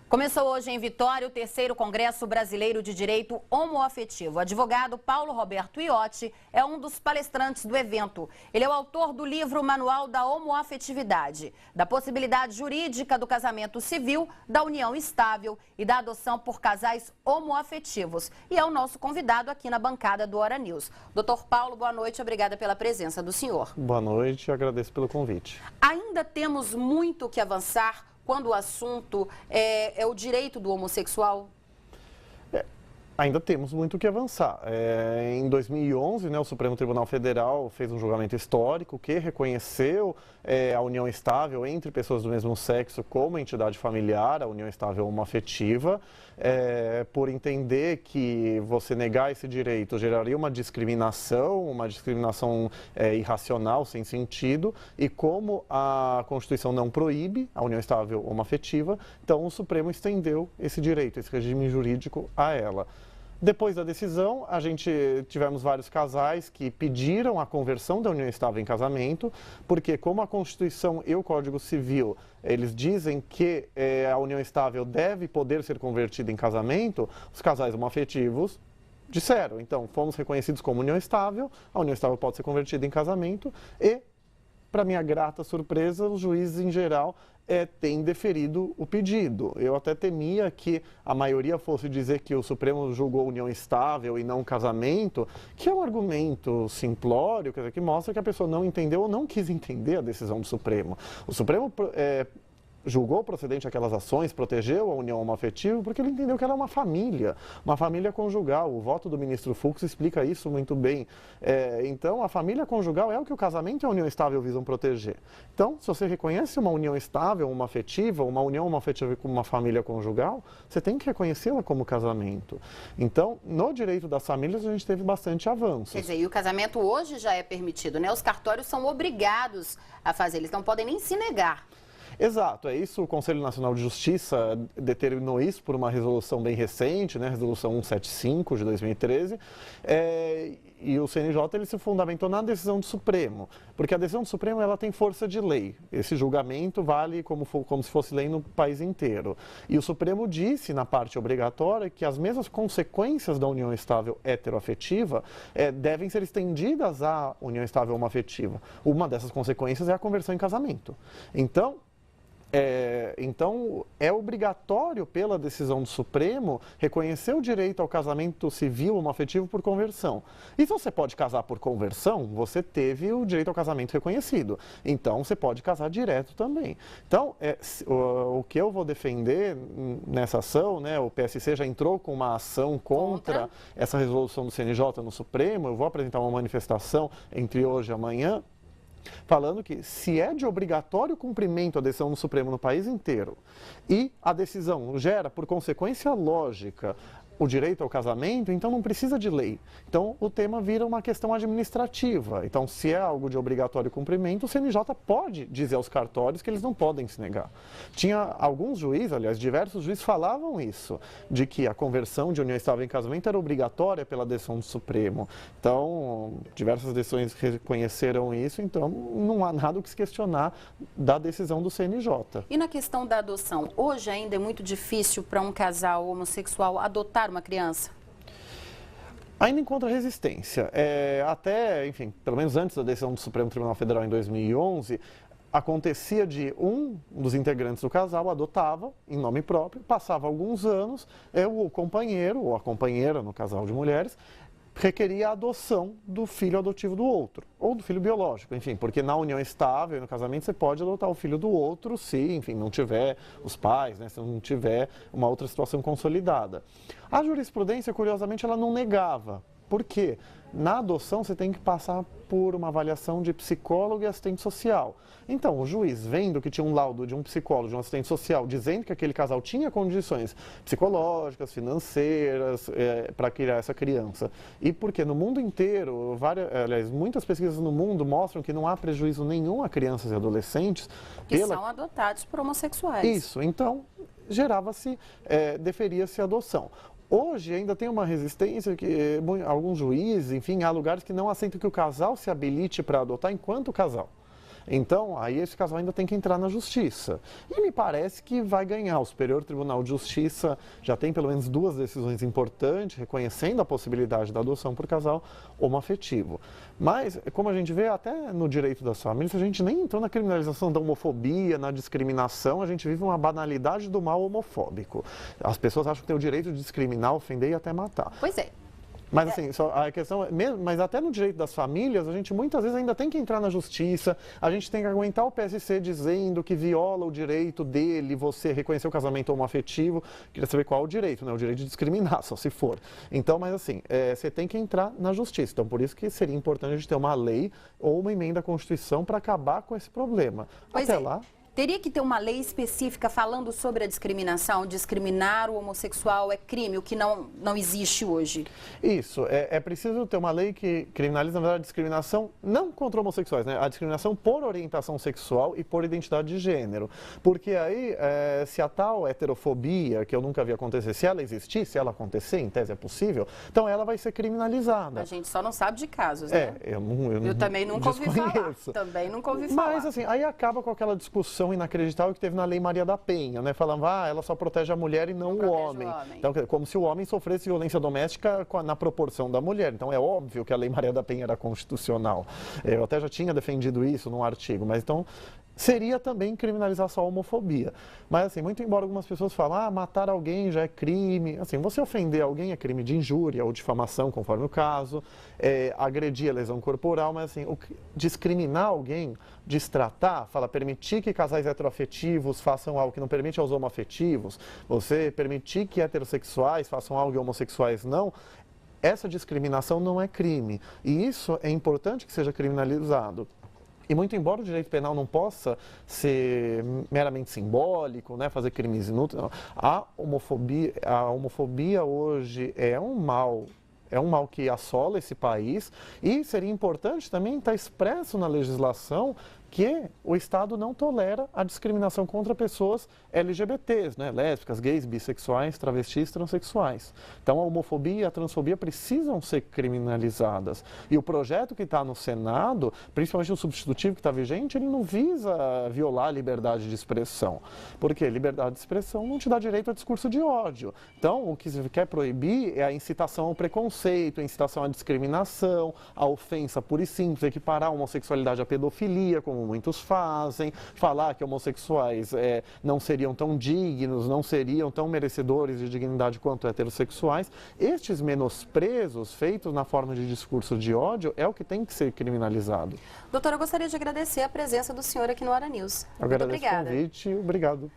Começou hoje em Vitória o 3º Congresso Brasileiro de Direito Homoafetivo. O advogado Paulo Roberto Iotti é um dos palestrantes do evento. Ele é o autor do livro Manual da Homoafetividade, da possibilidade jurídica do casamento civil, da união estável e da adoção por casais homoafetivos. E é o nosso convidado aqui na bancada do Hora News. Doutor Paulo, boa noite, obrigada pela presença do senhor. Boa noite, agradeço pelo convite. Ainda temos muito que avançar quando o assunto é o direito do homossexual? Ainda temos muito o que avançar. Em 2011, o Supremo Tribunal Federal fez um julgamento histórico que reconheceu a união estável entre pessoas do mesmo sexo como entidade familiar, a união estável homoafetiva, por entender que você negar esse direito geraria uma discriminação irracional, sem sentido, e como a Constituição não proíbe a união estável homoafetiva, então o Supremo estendeu esse direito, esse regime jurídico a ela. Depois da decisão, tivemos vários casais que pediram a conversão da união estável em casamento, porque como a Constituição e o Código Civil, eles dizem que a união estável deve poder ser convertida em casamento, os casais homoafetivos disseram, então, fomos reconhecidos como união estável, a união estável pode ser convertida em casamento e, para minha grata surpresa, os juízes em geral têm deferido o pedido. Eu até temia que a maioria fosse dizer que o Supremo julgou união estável e não casamento, que é um argumento simplório, quer dizer, que mostra que a pessoa não entendeu ou não quis entender a decisão do Supremo. O Supremo julgou procedente aquelas ações, protegeu a união homoafetiva, porque ele entendeu que ela é uma família conjugal. O voto do ministro Fux explica isso muito bem. Então, a família conjugal é o que o casamento e a união estável visam proteger. Então, se você reconhece uma união estável, uma união homoafetiva como uma família conjugal, você tem que reconhecê-la como casamento. Então, no direito das famílias, a gente teve bastante avanço. Quer dizer, e o casamento hoje já é permitido, né? Os cartórios são obrigados a fazer, eles não podem nem se negar. Exato, é isso. O Conselho Nacional de Justiça determinou isso por uma resolução bem recente, resolução 175 de 2013, e o CNJ ele se fundamentou na decisão do Supremo, porque a decisão do Supremo ela tem força de lei. Esse julgamento vale como se fosse lei no país inteiro. E o Supremo disse na parte obrigatória que as mesmas consequências da união estável heteroafetiva devem ser estendidas à união estável homoafetiva. Uma dessas consequências é a conversão em casamento. Então, é obrigatório pela decisão do Supremo reconhecer o direito ao casamento civil homoafetivo por conversão. E se você pode casar por conversão, você teve o direito ao casamento reconhecido. Então, você pode casar direto também. Então, o que eu vou defender nessa ação, o PSC já entrou com uma ação contra essa resolução do CNJ no Supremo. Eu vou apresentar uma manifestação entre hoje e amanhã, falando que se é de obrigatório cumprimento a decisão do Supremo no país inteiro e a decisão gera, por consequência lógica, o direito ao casamento, então não precisa de lei. Então o tema vira uma questão administrativa. Então se é algo de obrigatório cumprimento, o CNJ pode dizer aos cartórios que eles não podem se negar. Tinha alguns juízes, aliás, diversos juízes falavam isso, de que a conversão de união estável em casamento era obrigatória pela decisão do Supremo. Então, diversas decisões reconheceram isso, então não há nada o que se questionar da decisão do CNJ. E na questão da adoção, hoje ainda é muito difícil para um casal homossexual adotar uma criança? Ainda encontra resistência. Enfim, pelo menos antes da decisão do Supremo Tribunal Federal em 2011, acontecia de um dos integrantes do casal adotava em nome próprio, passava alguns anos, o companheiro ou a companheira no casal de mulheres requeria a adoção do filho adotivo do outro, ou do filho biológico, enfim, porque na união estável e no casamento você pode adotar o filho do outro se, enfim, não tiver os pais, se não tiver uma outra situação consolidada. A jurisprudência, curiosamente, ela não negava. Por quê? Na adoção você tem que passar por uma avaliação de psicólogo e assistente social. Então, o juiz, vendo que tinha um laudo de um psicólogo, de um assistente social, dizendo que aquele casal tinha condições psicológicas, financeiras, para criar essa criança. E porque no mundo inteiro, muitas pesquisas no mundo mostram que não há prejuízo nenhum a crianças e adolescentes. Que são adotados por homossexuais. Isso, então, deferia-se a adoção. Hoje ainda tem uma resistência que alguns juízes, enfim, há lugares que não aceitam que o casal se habilite para adotar enquanto casal. Então, aí esse casal ainda tem que entrar na justiça. E me parece que vai ganhar. O Superior Tribunal de Justiça já tem pelo menos 2 decisões importantes reconhecendo a possibilidade da adoção por casal homoafetivo. Mas, como a gente vê até no direito das famílias, a gente nem entrou na criminalização da homofobia, na discriminação, a gente vive uma banalidade do mal homofóbico. As pessoas acham que têm o direito de discriminar, ofender e até matar. Pois é. Mas assim, a questão é, mas até no direito das famílias, a gente muitas vezes ainda tem que entrar na justiça, a gente tem que aguentar o PSC dizendo que viola o direito dele, você reconhecer o casamento homoafetivo, queria saber qual é o direito, né? O direito de discriminar, só se for. Então, mas assim, você tem que entrar na justiça, então por isso que seria importante a gente ter uma lei ou uma emenda à Constituição para acabar com esse problema. Pois até é. lá... Teria que ter uma lei específica falando sobre a discriminação, discriminar o homossexual é crime, o que não existe hoje. Isso, é preciso ter uma lei que criminalize, na verdade, a discriminação não contra homossexuais, né? A discriminação por orientação sexual e por identidade de gênero. Porque aí, se a tal heterofobia, que eu nunca vi acontecer, se ela existir, se ela acontecer, em tese é possível, então ela vai ser criminalizada. A gente só não sabe de casos, né? Eu também nunca ouvi falar. Também nunca ouvi falar. Mas assim, aí acaba com aquela discussão inacreditável que teve na Lei Maria da Penha, né? Falando, ela só protege a mulher e não o homem. Então, como se o homem sofresse violência doméstica na proporção da mulher. Então, é óbvio que a Lei Maria da Penha era constitucional. Eu até já tinha defendido isso num artigo, mas então seria também criminalizar só a homofobia. Mas assim, muito embora algumas pessoas falem, matar alguém já é crime, assim, você ofender alguém é crime de injúria ou difamação, conforme o caso, agredir a lesão corporal, mas assim, discriminar alguém, destratar, permitir que casais heteroafetivos façam algo que não permite aos homoafetivos, você permitir que heterossexuais façam algo e homossexuais não, essa discriminação não é crime. E isso é importante que seja criminalizado. E muito embora o direito penal não possa ser meramente simbólico, né, fazer crimes inúteis, a homofobia hoje é um mal que assola esse país e seria importante também estar expresso na legislação que o Estado não tolera a discriminação contra pessoas LGBTs, né? Lésbicas, gays, bissexuais, travestis, transexuais. Então a homofobia e a transfobia precisam ser criminalizadas. E o projeto que está no Senado, principalmente o substitutivo que está vigente, ele não visa violar a liberdade de expressão. Porque liberdade de expressão não te dá direito a discurso de ódio. Então o que se quer proibir é a incitação ao preconceito, a incitação à discriminação, a ofensa pura e simples, equiparar a homossexualidade à pedofilia, como muitos fazem, falar que homossexuais não seriam tão dignos, não seriam tão merecedores de dignidade quanto heterossexuais. Estes menosprezos feitos na forma de discurso de ódio é o que tem que ser criminalizado. Doutora, eu gostaria de agradecer a presença do senhor aqui no Hora News. Muito obrigada. Agradeço o convite, obrigado.